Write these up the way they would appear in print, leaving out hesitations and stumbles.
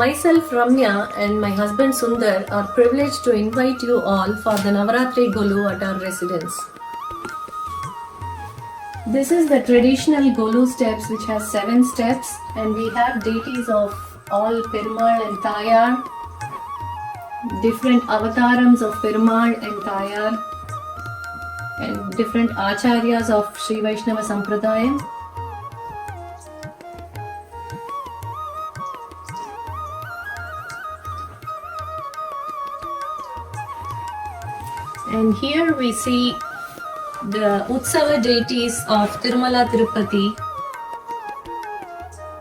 Myself, Ramya, and my husband Sundar are privileged to invite you all for the Navaratri Golu at our residence. This is the traditional Golu steps, which has 7 steps, and we have deities of all Perumal and Tayar, different avatarams of Perumal and Tayar, and different acharyas of Sri Vaishnava Sampradayam. And here we see the Utsava deities of Tirumala Tirupati,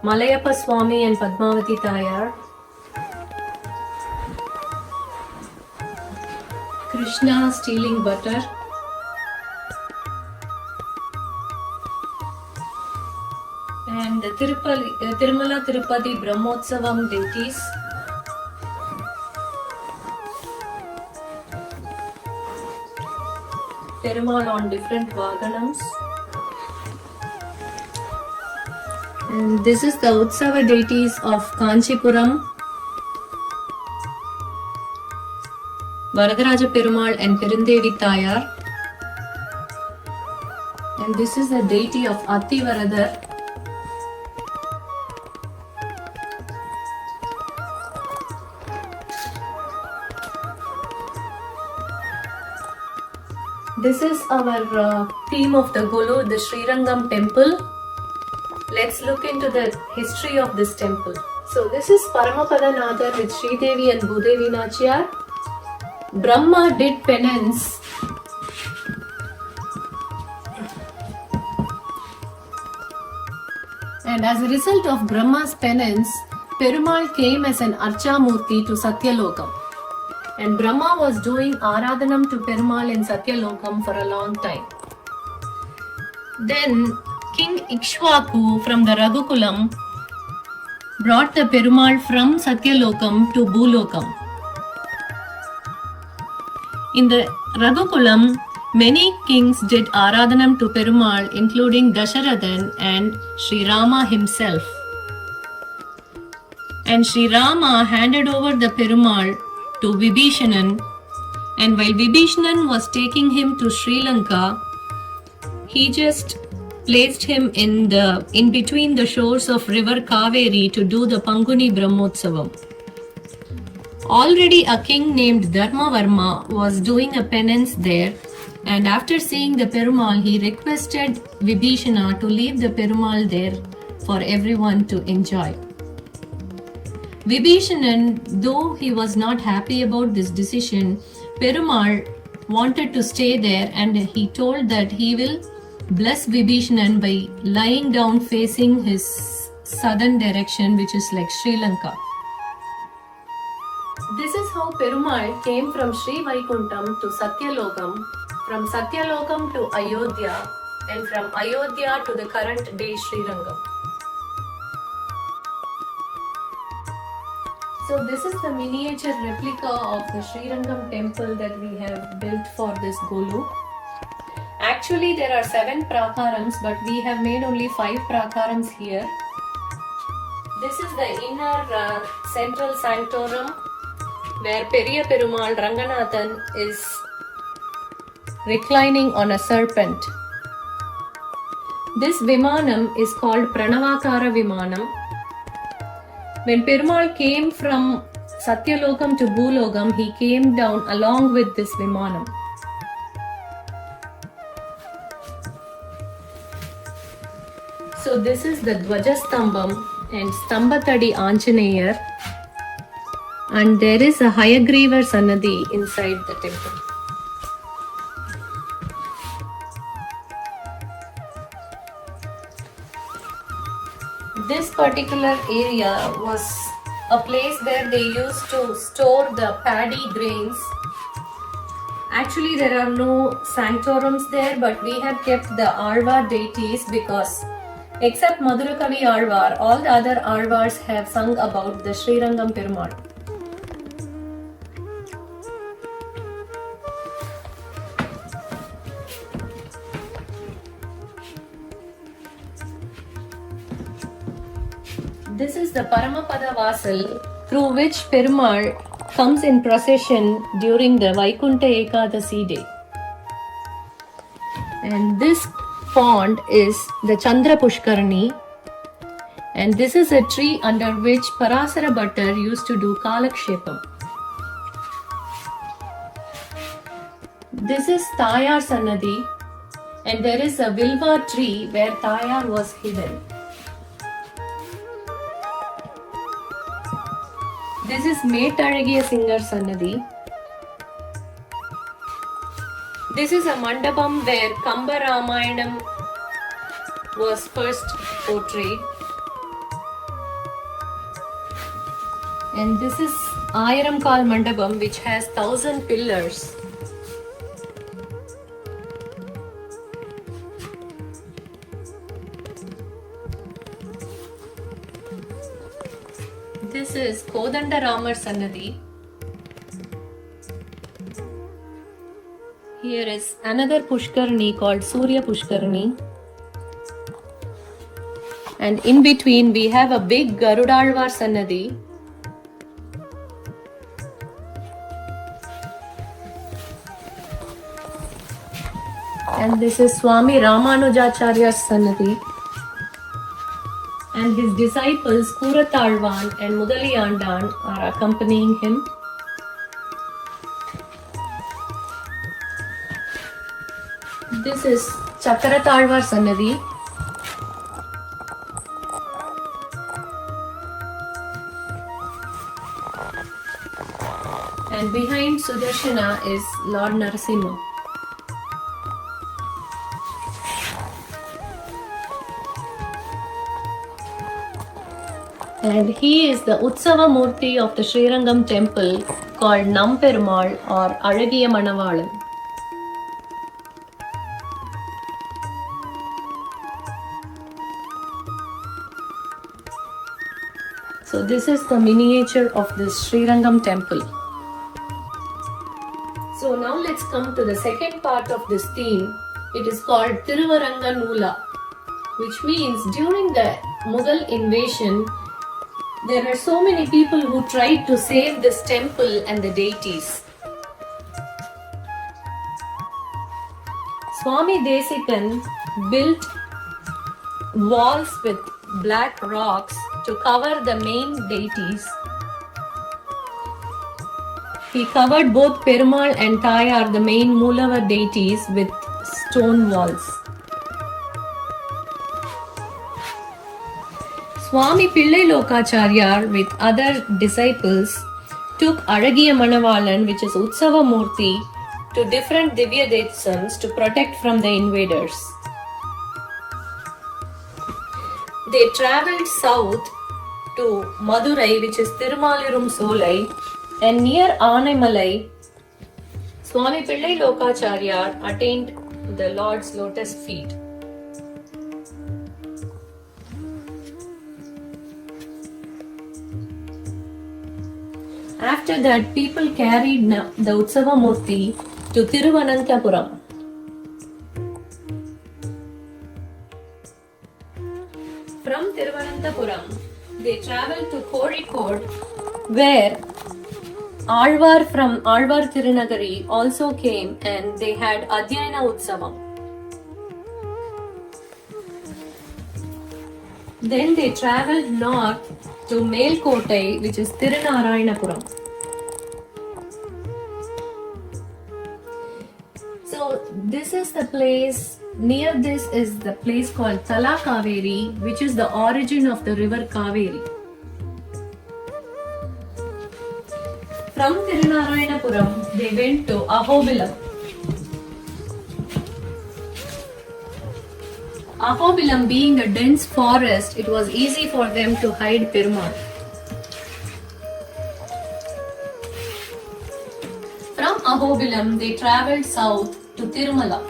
Malayappa Swami and Padmavati Tayar, Krishna stealing butter, and the Tirumala Tirupati Brahmotsavam deities, Perumal on different Vaganams. And this is the Utsava deities of Kanchipuram, Varadaraja Perumal and Perundevi Tayar. And this is the deity of Atti Varadar. This is our theme of the Golu, the Srirangam temple. Let's look into the history of this temple. So this is Paramapadanatha with Sridevi and Bhudevi Nachiyar. Brahma did penance and as a result of Brahma's penance, Perumal came as an Archamurti to Satyalokam. And Brahma was doing Aradhanam to Perumal in Satyalokam for a long time. Then King Ikshvaku from the Raghukulam brought the Perumal from Satyalokam to Bhulokam. In the Raghukulam, many kings did Aradhanam to Perumal, including Dasharathan and Sri Rama himself. And Sri Rama handed over the Perumal to Vibhishanan, and while Vibhishanan was taking him to Sri Lanka, he just placed him in between the shores of river Kaveri to do the Panguni Brahmotsavam. Already a king named Dharmavarma was doing a penance there, and after seeing the Perumal, he requested Vibhishana to leave the Perumal there for everyone to enjoy. Vibhishanan, though he was not happy about this decision, Perumal wanted to stay there, and he told that he will bless Vibhishanan by lying down facing his southern direction, which is like Sri Lanka. This is how Perumal came from Sri Vaikuntham to Satyalokam, from Satyalokam to Ayodhya, and from Ayodhya to the current day Sri Rangam. So this is the miniature replica of the Srirangam temple that we have built for this Golu. Actually there are 7 prakarams, but we have made only 5 prakarams here. This is the inner central sanctorum where Periya Perumal Ranganathan is reclining on a serpent. This Vimanam is called Pranavakara Vimanam. When Perumal came from Satyalokam to Bhulokam, he came down along with this Vimanam. So this is the Dvajastambam and Stambatadi Anjaneyar, and there is a Hayagrivar Sannadhi inside the temple. This particular area was a place where they used to store the paddy grains. Actually, there are no sanctorums there, but we have kept the Alvar deities because except Madhurakavi Alvar, all the other Alvars have sung about the Srirangam Perumal. This is the Paramapada Vasal through which Perumal comes in procession during the Vaikunta Ekadasi day. And this pond is the Chandra Pushkarani, and this is a tree under which Parasara Bhattar used to do Kalakshepam. This is Tayar Sannadhi, and there is a Vilva tree where Tayar was hidden. This is Metalagiya Singer Sannadhi. This is a mandapam where Kamba Ramayanam was first portrayed. And this is Ayiram Kal Mandapam, which has 1,000 pillars. This is Kodanda Ramar Sannadhi. Here is another Pushkarani called Surya Pushkarani. And in between we have a big Garudalvar Sannadhi. And this is Swami Ramanujacharya's Sannadhi. And his disciples Kuratalvan and Mudaliyandan are accompanying him. This is Chakaratalvar Sannadhi. And behind Sudarshana is Lord Narasimha. And he is the Utsava Murti of the Srirangam temple called Namperumal or Alagiya Manavalan. So this is the miniature of this Srirangam temple. So now let's come to the second part of this theme. It is called Thiruvaranga Noola, which means during the Mughal invasion, there are so many people who tried to save this temple and the deities. Swami Desikan built walls with black rocks to cover the main deities. He covered both Perumal and Tayar, the main Moolavar deities, with stone walls. Swami Pillai Lokacharya with other disciples took Alagiya Manavalan, which is Utsava Murti, to different Divya Detsams to protect from the invaders. They travelled south to Madurai, which is Tirumalirum Solai, and near Anaimalai, Swami Pillai Lokacharya attained the Lord's lotus feet. After that, people carried the Utsava Murti to Thiruvananthapuram. From Thiruvananthapuram, they travelled to Kozhikode, where Alvar from Alvar Tirunagari also came, and they had Adhyayana Utsavam. Then they travelled north to Melkotai, which is Tirunarayanapuram. So this is the place, near this is the place called Tala Kaveri, which is the origin of the river Kaveri. From Tirunarayanapuram, they went to Ahobilam. Ahobilam being a dense forest, it was easy for them to hide Perumal. From Ahobilam, they travelled south to Tirumala.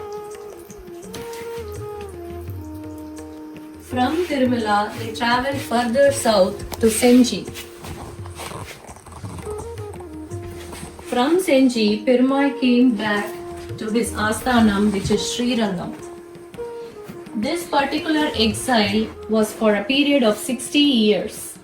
From Tirumala, they travelled further south to Senji. From Senji, Perumal came back to his Asthanam, which is Srirangam. This particular exile was for a period of 60 years.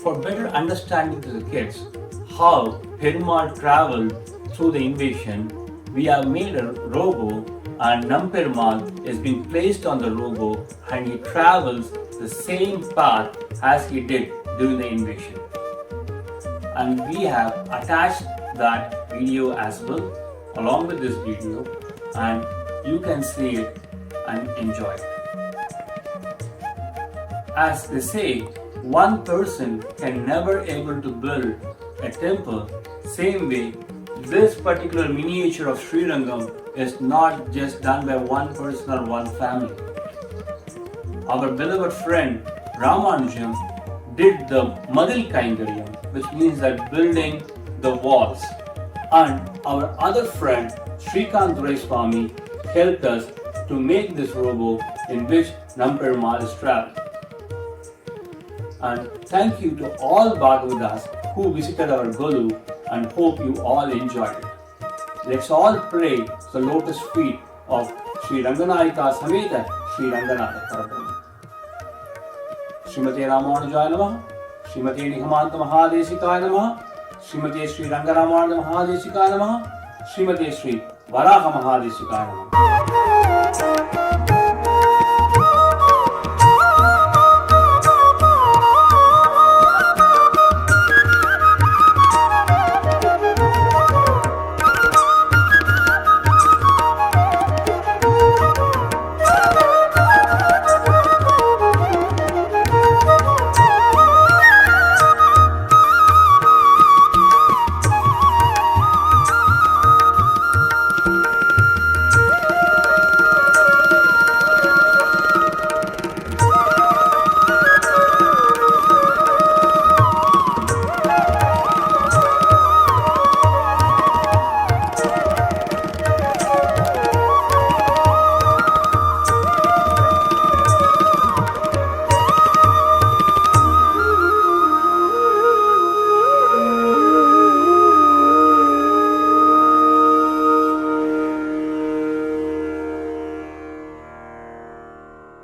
for better understanding to the kids how Perumal traveled through the invasion, we have made a robo and Namperumal is being placed on the robo and he travels the same path as he did during the invasion. And we have attached that video as well along with this video, and you can see it and enjoy it. As they say, one person can never able to build a temple. Same way, this particular miniature of Srirangam is not just done by one person or one family. Our beloved friend Ramanujam did the Madil Kaingaryam, which means that building the walls. And our other friend Srikant Duraiswamy helped us to make this robo in which Namperumal is traveling. And thank you to all Bhagavatas who visited our Golu and hope you all enjoyed it. Let's all pray the lotus feet of Sri Ranganayika Sameta Sri Ranganatha Parabrahma. Srimate Ramanujaya Namaha, Srimate Nigamanta Mahadesikaya Namaha, Srimate Sri Rangaramananda Mahadesikaya Namaha, Srimate Sri Varaha Mahadesikaya Namaha.